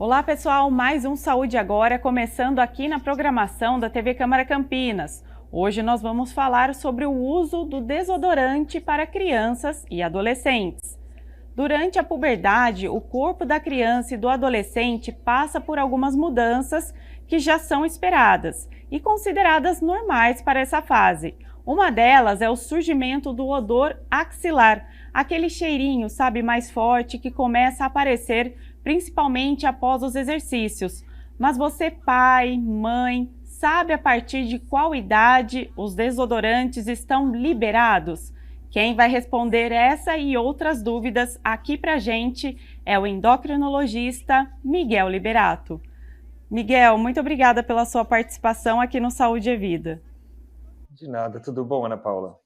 Olá pessoal, mais um Saúde Agora, começando aqui na programação da TV Câmara Campinas. Hoje nós vamos falar sobre o uso do desodorante para crianças e adolescentes. Durante a puberdade, o corpo da criança e do adolescente passa por algumas mudanças que já são esperadas e consideradas normais para essa fase. Uma delas é o surgimento do odor axilar, aquele cheirinho, sabe, mais forte que começa a aparecer principalmente após os exercícios. Mas você, pai, mãe, sabe a partir de qual idade os desodorantes estão liberados? Quem vai responder essa e outras dúvidas aqui pra gente é o endocrinologista Miguel Liberato. Miguel, muito obrigada pela sua participação aqui no Saúde é Vida. De nada, tudo bom, Ana Paula?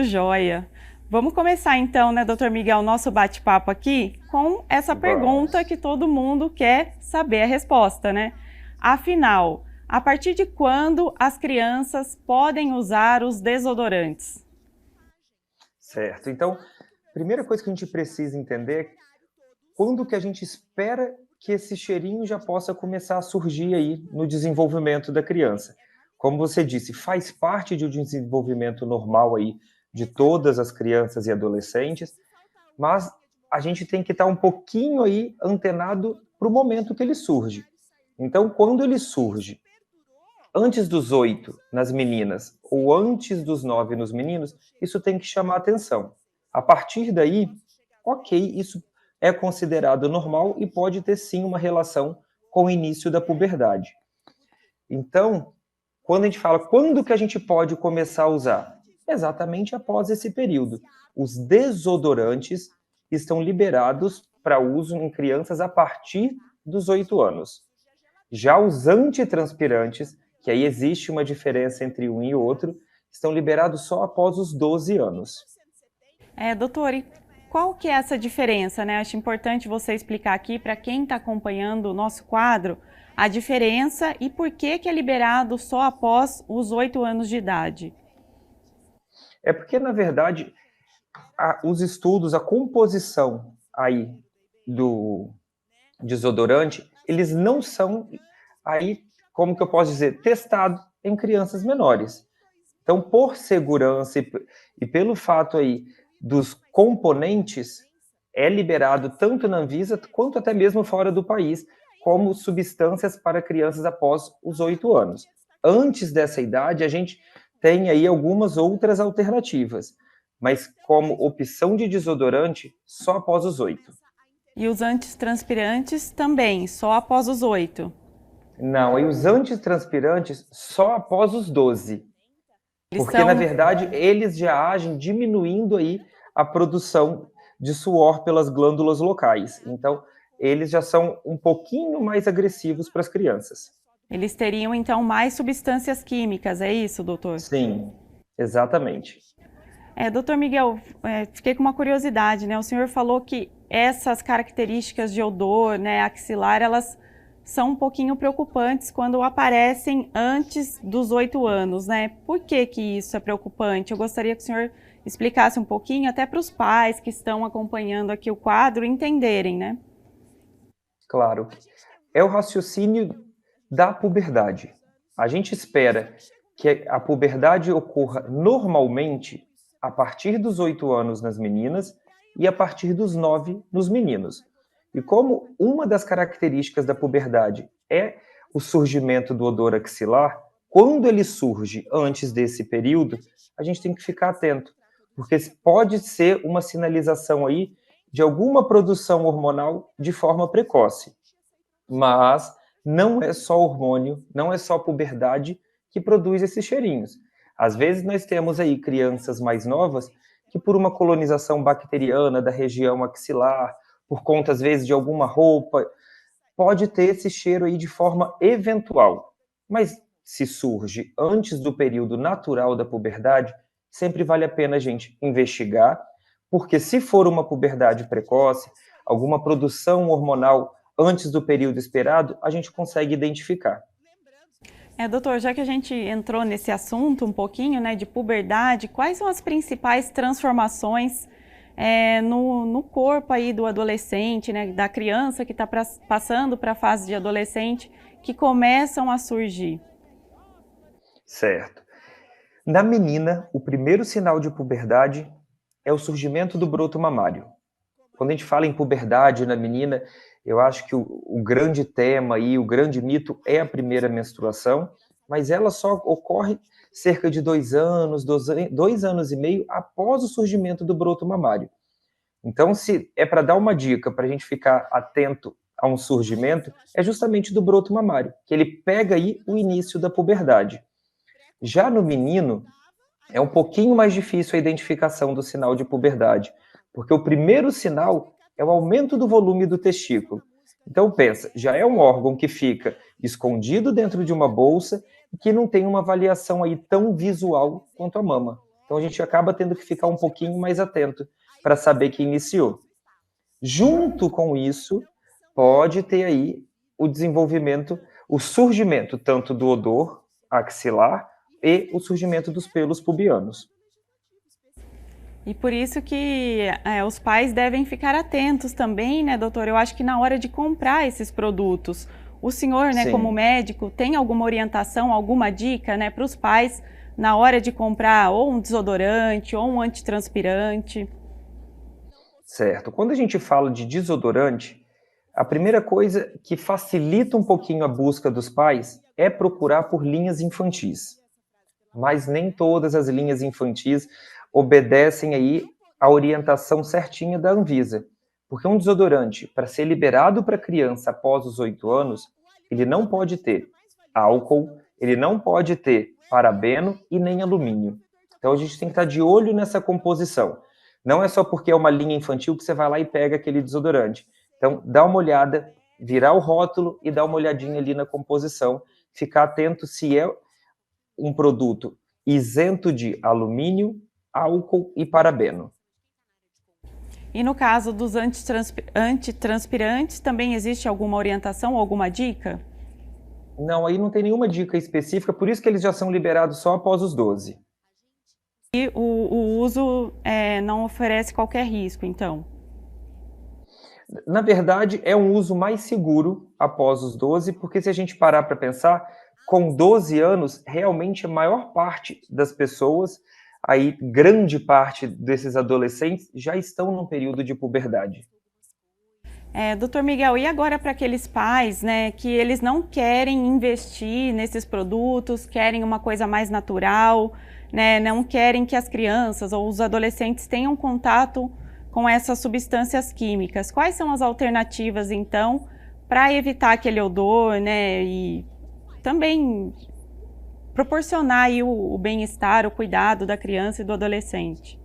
Joia! Vamos começar então, né, doutor Miguel, nosso bate-papo aqui com essa pergunta que todo mundo quer saber a resposta, né? Afinal, a partir de quando as crianças podem usar os desodorantes? Certo, então, a primeira coisa que a gente precisa entender é quando que a gente espera que esse cheirinho já possa começar a surgir aí no desenvolvimento da criança. Como você disse, faz parte de um desenvolvimento normal aí de todas as crianças e adolescentes, mas a gente tem que estar um pouquinho aí antenado para o momento que ele surge. Então, quando ele surge antes dos 8 nas meninas ou antes dos 9 nos meninos, isso tem que chamar atenção. A partir daí, ok, isso é considerado normal e pode ter sim uma relação com o início da puberdade. Então, quando a gente fala quando que a gente pode começar a usar? Exatamente após esse período. Os desodorantes estão liberados para uso em crianças a partir dos 8 anos. Já os antitranspirantes, que aí existe uma diferença entre um e outro, estão liberados só após os 12 anos. Doutor, e qual que é essa diferença, né? Acho importante você explicar aqui para quem está acompanhando o nosso quadro a diferença e por que é liberado só após os 8 anos de idade. É porque, na verdade, os estudos, a composição aí do desodorante, eles não são aí, como que eu posso dizer, testados em crianças menores. Então, por segurança e pelo fato aí dos componentes, é liberado tanto na Anvisa quanto até mesmo fora do país, como substâncias para crianças após os 8 anos. Antes dessa idade, a gente tem aí algumas outras alternativas, mas como opção de desodorante, só após os 8. E os antitranspirantes também, só após os 8? Não, e os antitranspirantes só após os 12. Porque, na verdade, eles já agem diminuindo aí a produção de suor pelas glândulas locais. Então, eles já são um pouquinho mais agressivos para as crianças. Eles teriam, então, mais substâncias químicas, é isso, doutor? Sim, exatamente. Doutor Miguel, fiquei com uma curiosidade, né? O senhor falou que essas características de odor, né, axilar, elas são um pouquinho preocupantes quando aparecem antes dos 8 anos, né? Por que isso é preocupante? Eu gostaria que o senhor explicasse um pouquinho, até para os pais que estão acompanhando aqui o quadro entenderem, né? Claro. É o raciocínio da puberdade. A gente espera que a puberdade ocorra normalmente a partir dos 8 anos nas meninas e a partir dos 9 nos meninos. E como uma das características da puberdade é o surgimento do odor axilar, quando ele surge antes desse período, a gente tem que ficar atento, porque pode ser uma sinalização aí de alguma produção hormonal de forma precoce. Mas não é só hormônio, não é só puberdade que produz esses cheirinhos. Às vezes nós temos aí crianças mais novas que por uma colonização bacteriana da região axilar, por conta às vezes de alguma roupa, pode ter esse cheiro aí de forma eventual. Mas se surge antes do período natural da puberdade, sempre vale a pena a gente investigar, porque se for uma puberdade precoce, alguma produção hormonal antes do período esperado, a gente consegue identificar. Doutor, já que a gente entrou nesse assunto um pouquinho, né, de puberdade, quais são as principais transformações no corpo aí do adolescente, né, da criança que está passando para a fase de adolescente, que começam a surgir? Certo. Na menina, o primeiro sinal de puberdade é o surgimento do broto mamário. Quando a gente fala em puberdade na menina, eu acho que o grande tema e o grande mito é a primeira menstruação, mas ela só ocorre cerca de 2 anos, 2 anos e meio após o surgimento do broto mamário. Então, se é para dar uma dica para a gente ficar atento a um surgimento, é justamente do broto mamário, que ele pega aí o início da puberdade. Já no menino, é um pouquinho mais difícil a identificação do sinal de puberdade, porque o primeiro sinal é o aumento do volume do testículo. Então pensa, já é um órgão que fica escondido dentro de uma bolsa e que não tem uma avaliação aí tão visual quanto a mama. Então a gente acaba tendo que ficar um pouquinho mais atento para saber que iniciou. Junto com isso, pode ter aí o desenvolvimento, o surgimento tanto do odor axilar e o surgimento dos pelos pubianos. E por isso que os pais devem ficar atentos também, né, doutor? Eu acho que na hora de comprar esses produtos, o senhor, né, como médico, tem alguma orientação, alguma dica, né, para os pais na hora de comprar ou um desodorante ou um antitranspirante? Certo. Quando a gente fala de desodorante, a primeira coisa que facilita um pouquinho a busca dos pais é procurar por linhas infantis. Mas nem todas as linhas infantis obedecem aí a orientação certinha da Anvisa. Porque um desodorante, para ser liberado para criança após os 8 anos, ele não pode ter álcool, ele não pode ter parabeno e nem alumínio. Então a gente tem que estar de olho nessa composição. Não é só porque é uma linha infantil que você vai lá e pega aquele desodorante. Então dá uma olhada, virar o rótulo e dar uma olhadinha ali na composição. Ficar atento se é um produto isento de alumínio, álcool e parabeno. E no caso dos antitranspirantes, também existe alguma orientação ou alguma dica? Não, aí não tem nenhuma dica específica, por isso que eles já são liberados só após os 12. E o uso não oferece qualquer risco, então? Na verdade, é um uso mais seguro após os 12, porque se a gente parar para pensar, com 12 anos, realmente a maior parte das pessoas, aí grande parte desses adolescentes, já estão num período de puberdade. Doutor Miguel, e agora para aqueles pais, né, que eles não querem investir nesses produtos, querem uma coisa mais natural, né, não querem que as crianças ou os adolescentes tenham contato com essas substâncias químicas. Quais são as alternativas, então, para evitar aquele odor, né, e também proporcionar aí o bem-estar, o cuidado da criança e do adolescente?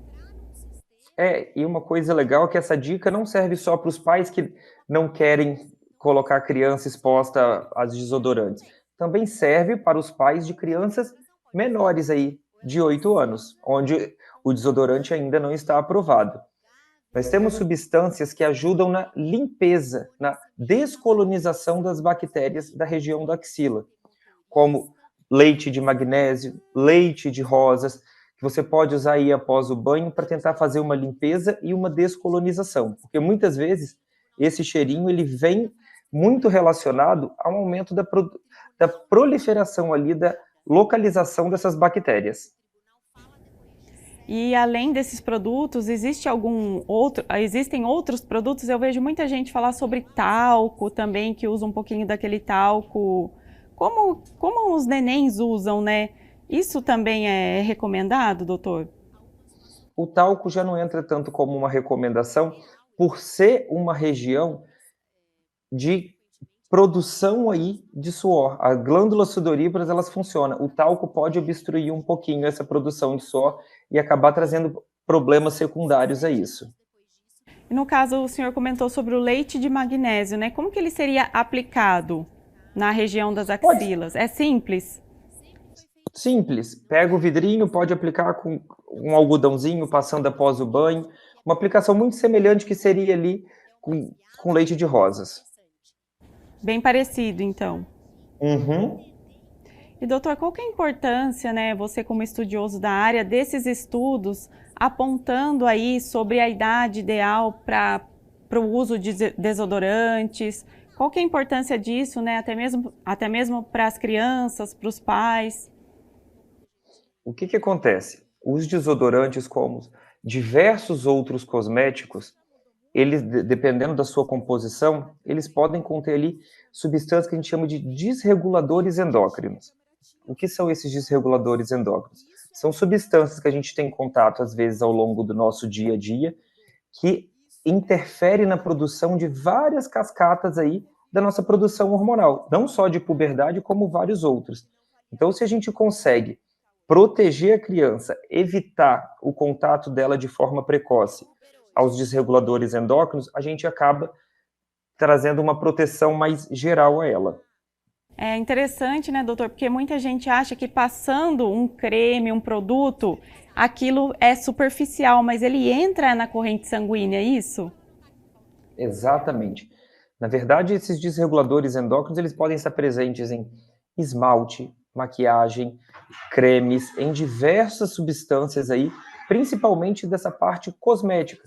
E uma coisa legal é que essa dica não serve só para os pais que não querem colocar a criança exposta a desodorantes. Também serve para os pais de crianças menores aí, de 8 anos, onde o desodorante ainda não está aprovado. Nós temos substâncias que ajudam na limpeza, na descolonização das bactérias da região da axila, como leite de magnésio, leite de rosas, que você pode usar aí após o banho para tentar fazer uma limpeza e uma descolonização, porque muitas vezes esse cheirinho ele vem muito relacionado ao aumento da proliferação ali, da localização dessas bactérias. E além desses produtos, existem outros produtos? Eu vejo muita gente falar sobre talco também, que usa um pouquinho daquele talco. Como os nenéns usam, né? Isso também é recomendado, doutor? O talco já não entra tanto como uma recomendação, por ser uma região de produção aí de suor. As glândulas sudoríparas, elas funcionam. O talco pode obstruir um pouquinho essa produção de suor e acabar trazendo problemas secundários a isso. E no caso, o senhor comentou sobre o leite de magnésio, né? Como que ele seria aplicado na região das axilas? É simples? Simples. Pega o vidrinho, pode aplicar com um algodãozinho passando após o banho. Uma aplicação muito semelhante que seria ali com leite de rosas. Bem parecido, então. Uhum. E doutor, qual que é a importância, né, você como estudioso da área, desses estudos apontando aí sobre a idade ideal para o uso de desodorantes? Qual que é a importância disso, né, até mesmo para as crianças, para os pais? O que acontece? Os desodorantes, como diversos outros cosméticos, eles, dependendo da sua composição, eles podem conter ali substâncias que a gente chama de desreguladores endócrinos. O que são esses desreguladores endócrinos? São substâncias que a gente tem contato, às vezes, ao longo do nosso dia a dia, que interferem na produção de várias cascatas aí da nossa produção hormonal, não só de puberdade, como vários outros. Então, se a gente consegue proteger a criança, evitar o contato dela de forma precoce aos desreguladores endócrinos, a gente acaba trazendo uma proteção mais geral a ela. É interessante, né, doutor? Porque muita gente acha que passando um creme, um produto, aquilo é superficial, mas ele entra na corrente sanguínea, é isso? Exatamente. Na verdade, esses desreguladores endócrinos, eles podem estar presentes em esmalte, maquiagem, cremes, em diversas substâncias aí, principalmente dessa parte cosmética.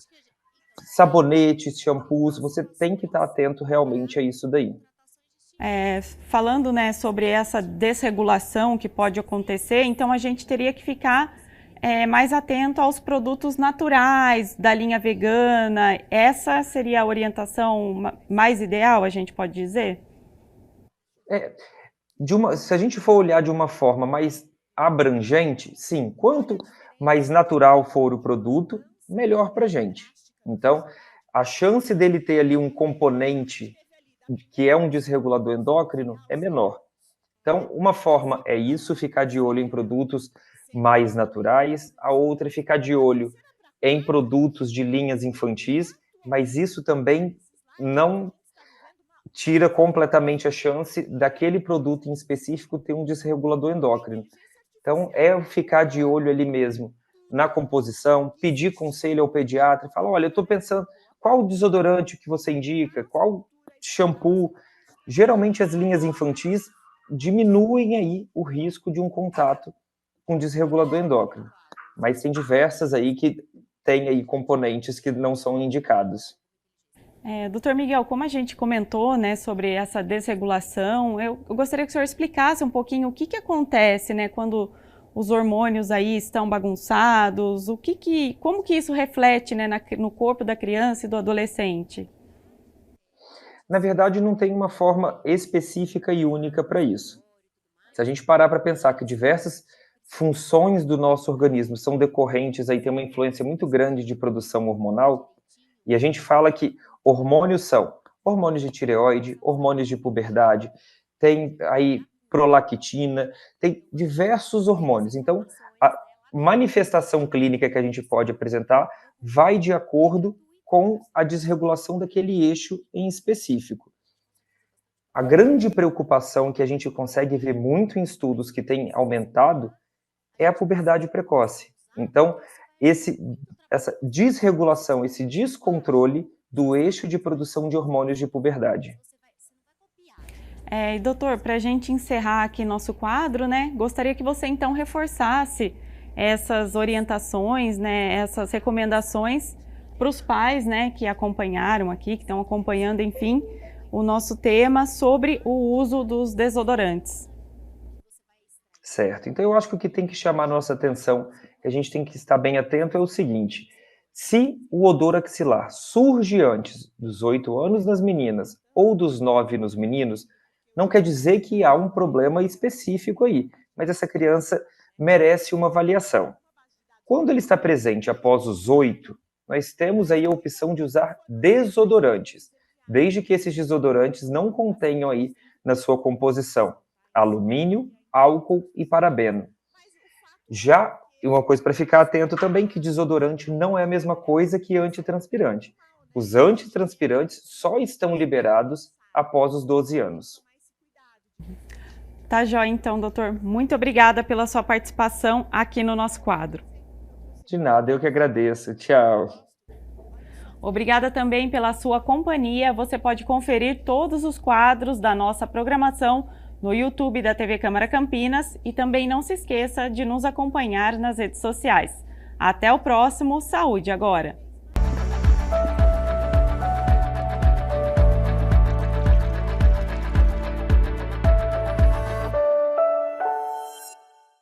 Sabonetes, shampoos, você tem que estar atento realmente a isso daí. Falando, né, sobre essa desregulação que pode acontecer, então a gente teria que ficar mais atento aos produtos naturais da linha vegana. Essa seria a orientação mais ideal, a gente pode dizer? Se a gente for olhar de uma forma mais abrangente, sim, quanto mais natural for o produto, melhor para a gente. Então, a chance dele ter ali um componente que é um desregulador endócrino é menor. Então, uma forma é isso, ficar de olho em produtos mais naturais, a outra é ficar de olho em produtos de linhas infantis, mas isso também não tira completamente a chance daquele produto em específico ter um desregulador endócrino. Então, é ficar de olho ali mesmo na composição, pedir conselho ao pediatra, falar, olha, eu estou pensando, qual desodorante que você indica, qual shampoo? Geralmente as linhas infantis diminuem aí o risco de um contato com desregulador endócrino, mas tem diversas aí que tem aí componentes que não são indicados. Doutor Miguel, como a gente comentou, né, sobre essa desregulação, eu gostaria que o senhor explicasse um pouquinho o que acontece, né, quando os hormônios aí estão bagunçados, como que isso reflete, né, no corpo da criança e do adolescente? Na verdade, não tem uma forma específica e única para isso. Se a gente parar para pensar que diversas funções do nosso organismo são decorrentes, aí tem uma influência muito grande de produção hormonal, e a gente fala que hormônios são hormônios de tireoide, hormônios de puberdade, tem aí prolactina, tem diversos hormônios. Então, a manifestação clínica que a gente pode apresentar vai de acordo com a desregulação daquele eixo em específico. A grande preocupação que a gente consegue ver muito em estudos que têm aumentado é a puberdade precoce. Então, essa desregulação, esse descontrole do eixo de produção de hormônios de puberdade. Doutor, para a gente encerrar aqui nosso quadro, né, gostaria que você então reforçasse essas orientações, né, essas recomendações para os pais, né, que acompanharam aqui, que estão acompanhando, enfim, o nosso tema sobre o uso dos desodorantes. Certo. Então, eu acho que o que tem que chamar a nossa atenção, que a gente tem que estar bem atento, é o seguinte: se o odor axilar surge antes dos 8 anos nas meninas ou dos 9 nos meninos, não quer dizer que há um problema específico aí, mas essa criança merece uma avaliação. Quando ele está presente após os 8, nós temos aí a opção de usar desodorantes, desde que esses desodorantes não contenham aí na sua composição alumínio, álcool e parabeno. Já uma coisa para ficar atento também, que desodorante não é a mesma coisa que antitranspirante. Os antitranspirantes só estão liberados após os 12 anos. Tá joia então, doutor. Muito obrigada pela sua participação aqui no nosso quadro. De nada, eu que agradeço. Tchau. Obrigada também pela sua companhia. Você pode conferir todos os quadros da nossa programação no YouTube da TV Câmara Campinas e também não se esqueça de nos acompanhar nas redes sociais. Até o próximo Saúde Agora!